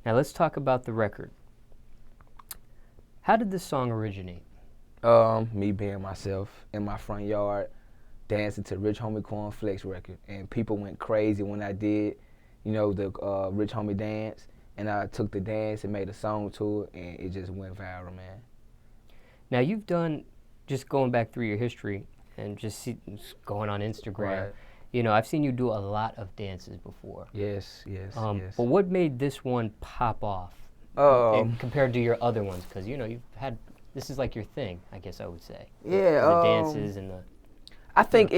Now let's talk about the record. How did this song originate? Me being myself in my front yard, dancing to Rich Homie Quan Flex record, and people went crazy when I did, the Rich Homie dance, and I took the dance and made a song to it, and it just went viral, man. Now you've done, just going back through your history and just going on Instagram, Right. I've seen you do a lot of dances before. Yes. But what made this one pop off compared to your other ones? Because you've had, this is like your thing, I guess I would say. Yeah. The dances and the. I think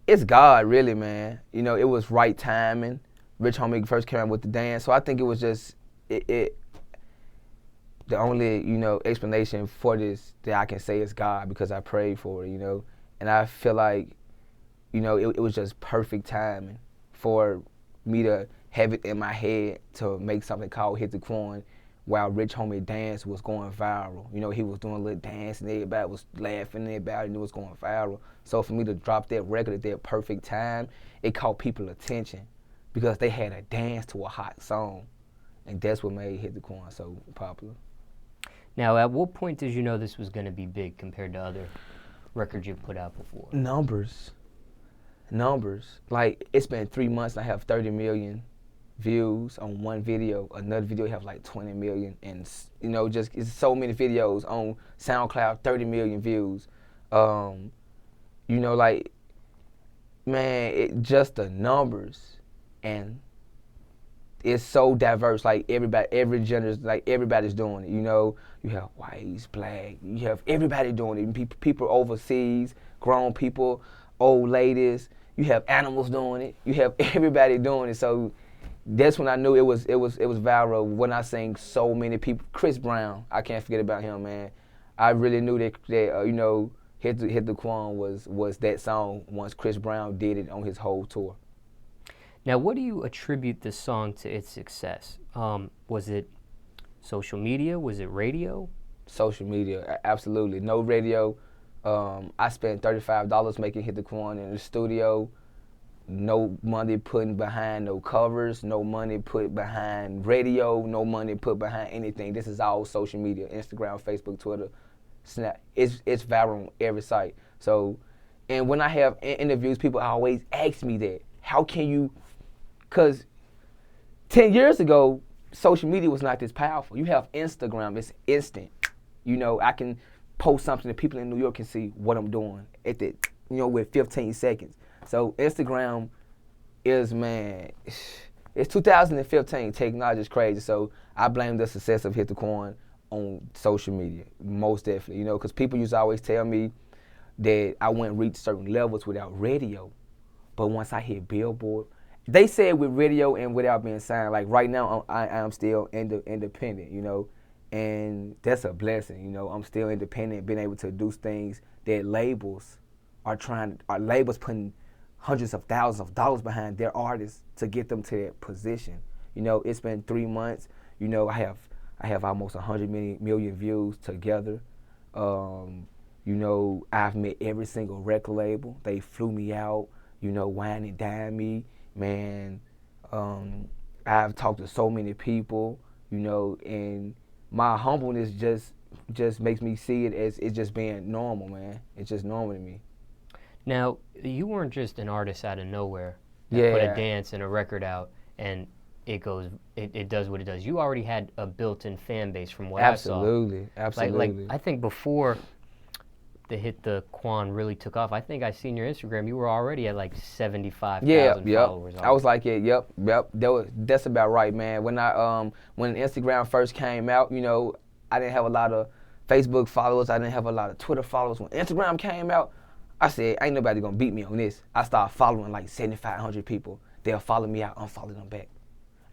it's God, really, man. It was right timing. Rich Homie first came out with the dance, so I think it was just it. The only explanation for this that I can say is God, because I prayed for it, and I feel like it was just perfect timing for me to have it in my head to make something called Hit the Quan while Rich Homie Dance was going viral. He was doing a little dance and everybody was laughing about it and it was going viral. So for me to drop that record at that perfect time, it caught people's attention because they had a dance to a hot song. And that's what made Hit the Quan so popular. Now, at what point did you know this was going to be big compared to other records you've put out before? Numbers. Like, it's been 3 months and I have 30 million views on one video. Another video have like 20 million, and just it's so many videos on SoundCloud, 30 million views. Like, man, it just the numbers, and it's so diverse. Like every gender, like everybody's doing it. You have whites, black, you have everybody doing it. People overseas, grown people, old ladies. You have animals doing it. You have everybody doing it. So that's when I knew it was viral, when I seen so many people. Chris Brown, I can't forget about him, man. I really knew that Hit the Quan was that song once Chris Brown did it on his whole tour. Now, what do you attribute this song to its success? Was it social media? Was it radio? Social media, absolutely. No radio. I spent $35 making Hit the Quan in the studio. No money put behind no covers, no money put behind radio, no money put behind anything. This is all social media: Instagram, Facebook, Twitter, Snap. It's viral on every site. So, and when I have interviews, people always ask me that. How can you? Because 10 years ago, social media was not this powerful. You have Instagram; it's instant. I can post something that people in New York can see what I'm doing at the, with 15 seconds. So Instagram is, man, it's 2015. Technology is crazy. So I blame the success of Hit the Quan on social media, most definitely. Because people used to always tell me that I wouldn't reach certain levels without radio. But once I hit Billboard, they said with radio and without being signed, like right now I am still independent, and that's a blessing. I'm still independent, being able to do things that labels are putting hundreds of thousands of dollars behind their artists to get them to that position. It's been 3 months. I have almost 100 million views together. I've met every single record label. They flew me out, wine and dine me, man. I've talked to so many people, and my humbleness just makes me see it as it just being normal, man. It's just normal to me. Now, you weren't just an artist out of nowhere that put a dance and a record out and it does what it does. You already had a built-in fan base from what I saw. Absolutely. Like I think before the Hit the Quan really took off, I think I seen your Instagram, you were already at like 75,000 followers. I was like, yep. That's about right, man. When Instagram first came out, I didn't have a lot of Facebook followers. I didn't have a lot of Twitter followers. When Instagram came out, I said, ain't nobody gonna beat me on this. I started following like 7,500 people. They'll follow me, I unfollow them back.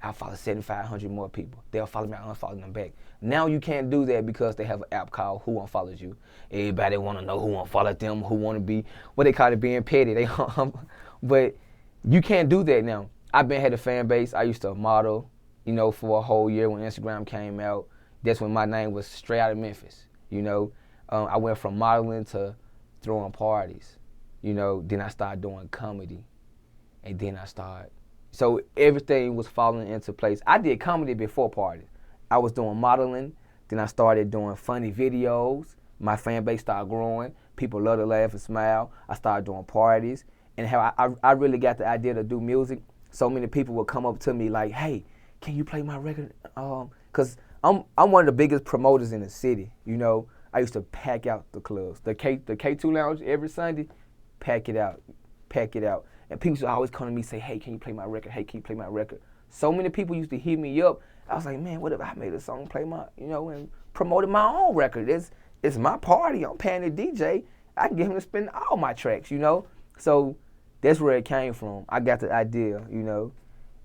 I'll follow 7,500 more people. They'll follow me, I unfollow them back. Now you can't do that because they have an app called Who Unfollows You. Everybody wanna know who unfollowed them, who wanna be, what they call it, being petty. But you can't do that now. I've had a fan base. I used to model, for a whole year when Instagram came out. That's when my name was straight out of Memphis. I went from modeling to throwing parties, then I started doing comedy, and then I started, So everything was falling into place. I did comedy before parties. I was doing modeling. Then I started doing funny videos. My fan base started growing. People love to laugh and smile. I started doing parties. And how I really got the idea to do music. So many people would come up to me like, hey, can you play my record? Because I'm one of the biggest promoters in the city. You know, I used to pack out the clubs. The K2 Lounge every Sunday, pack it out. And people used to always come to me and say, hey, can you play my record? Hey, can you play my record? So many people used to hit me up. I was like, man, what if I made a song, play my, and promoted my own record? It's my party. I'm paying the DJ. I can get him to spin all my tracks, So that's where it came from. I got the idea,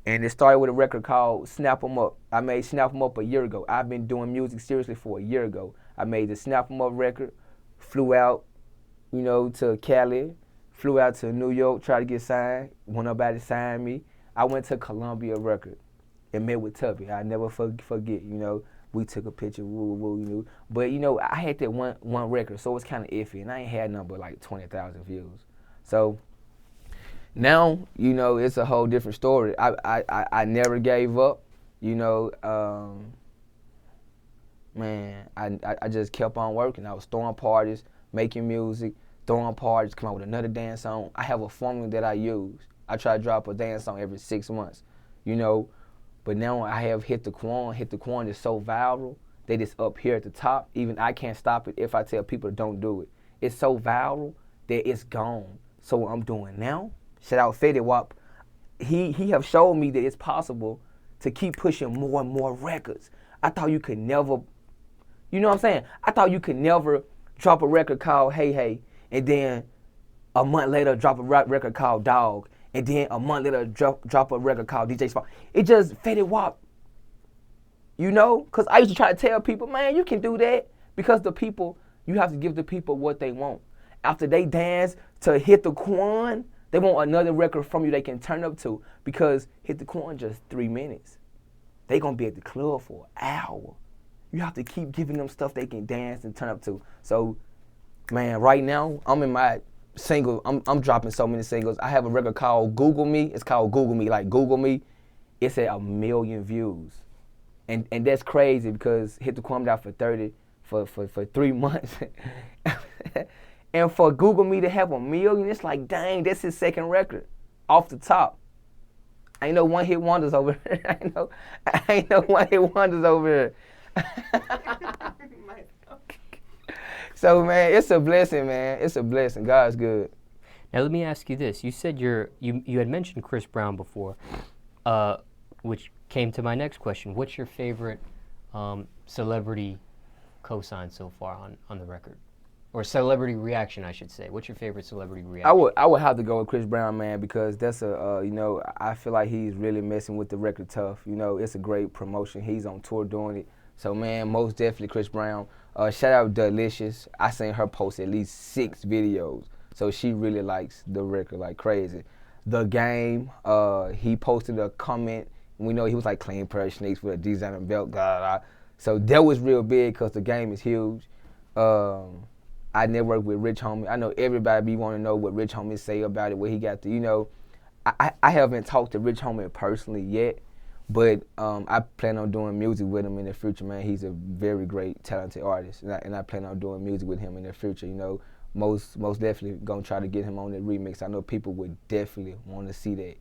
And it started with a record called Snap 'Em Up. I made Snap 'Em Up a year ago. I've been doing music seriously for a year ago. I made the Snap 'Em Up record, flew out, to Cali, flew out to New York, tried to get signed. When nobody signed me, I went to Columbia Record and met with Tubby. I never forget, we took a picture, But, I had that one record, so it's kind of iffy, and I ain't had nothing but like 20,000 views. So now, it's a whole different story. I never gave up, man, I just kept on working. I was throwing parties, making music, throwing parties, come out with another dance song. I have a formula that I use. I try to drop a dance song every 6 months, But now I have Hit the Quan. Hit the Quan is so viral that it's up here at the top. Even I can't stop it if I tell people don't do it. It's so viral that it's gone. So what I'm doing now, shout out Fetty Wap, he have showed me that it's possible to keep pushing more and more records. I thought you could never, you know what I'm saying? I thought you could never drop a record called Hey Hey, and then a month later drop a record called Dog, and then a month later drop a record called DJ Smallz. It just Fetty Wap, Because I used to try to tell people, man, you can do that, because you have to give the people what they want. After they dance to Hit the Quan, they want another record from you they can turn up to, because Hit the Quan just 3 minutes. They gonna be at the club for an hour. You have to keep giving them stuff they can dance and turn up to. So, man, right now, I'm in my single, I'm dropping so many singles. I have a record called Google Me. It's called Google Me, like Google Me. It's at 1 million views. And that's crazy, because Hit the Quan out for 30 for 3 months. And for Google Me to have 1 million, it's like, dang, that's his second record off the top. Ain't no one hit wonders over here. Ain't no one hit wonders over here. So, man, it's a blessing, man. It's a blessing. God's good. Now, let me ask you this. You said you had mentioned Chris Brown before, which came to my next question. What's your favorite celebrity cosign so far on the record? Or celebrity reaction, I should say. What's your favorite celebrity reaction? I would have to go with Chris Brown, man, because that's I feel like he's really messing with the record tough. It's a great promotion. He's on tour doing it. So, man, most definitely Chris Brown. Shout out Delicious. I seen her post at least 6 videos. So she really likes the record like crazy. The Game, he posted a comment. We know he was like clean pair of sneaks with a designer belt. So that was real big, because The Game is huge. I network with Rich Homie. I know everybody be want to know what Rich Homie say about it, what he got to, I haven't talked to Rich Homie personally yet, but I plan on doing music with him in the future, man. He's a very great, talented artist, and I plan on doing music with him in the future, Most definitely gonna try to get him on the remix. I know people would definitely want to see that,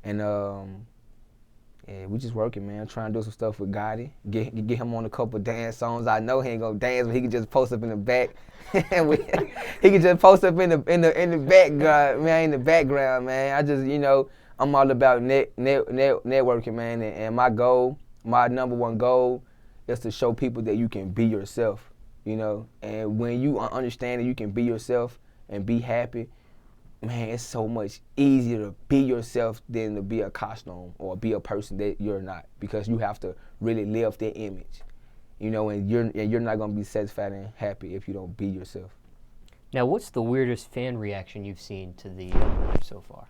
And yeah, we just working, man. Trying to do some stuff with Gotti. Get him on a couple dance songs. I know he ain't gonna dance, but he can just post up in the back. He can just post up in the background, man. In the background, man. I just, I'm all about networking, man. And my goal, my number one goal, is to show people that you can be yourself, And when you understand that you can be yourself and be happy, man, it's so much easier to be yourself than to be a costume or be a person that you're not, because you have to really live that image, and you're not gonna be satisfied and happy if you don't be yourself. Now, what's the weirdest fan reaction you've seen to the so far?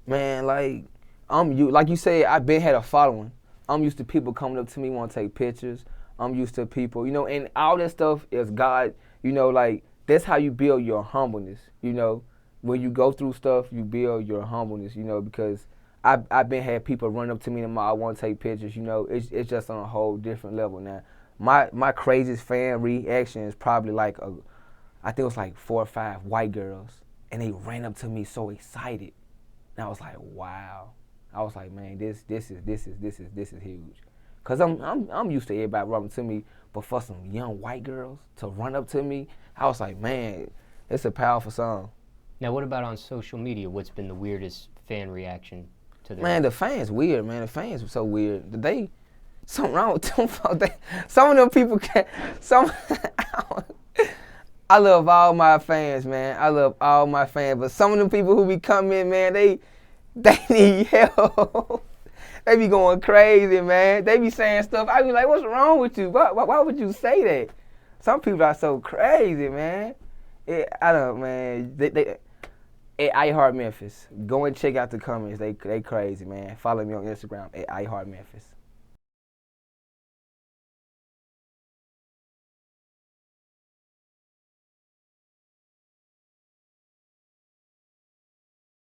Man, like you said, I've been had a following. I'm used to people coming up to me, want to take pictures. I'm used to people, and all that stuff is God, like. That's how you build your humbleness, when you go through stuff, you build your humbleness, you know, because I've been had people run up to me and I want to take pictures, you know. It's just on a whole different level now. My craziest fan reaction is probably like I think it was like 4 or 5 white girls, and they ran up to me so excited, and I was like, wow. I was like, man, this is huge, cause I'm used to everybody running to me, but for some young white girls to run up to me, I was like, man, it's a powerful song. Now, what about on social media? What's been the weirdest fan reaction to the Man, the fans weird, man. The fans were so weird. They something wrong with them folks. Some of them people can't. I love all my fans, man. I love all my fans, but some of them people who be coming, man, they need help. They be going crazy, man. They be saying stuff. I be like, what's wrong with you? Why would you say that? Some people are so crazy, man. I don't, man. They at iHeart Memphis. Go and check out the comments. They crazy, man. Follow me on Instagram at iHeart Memphis.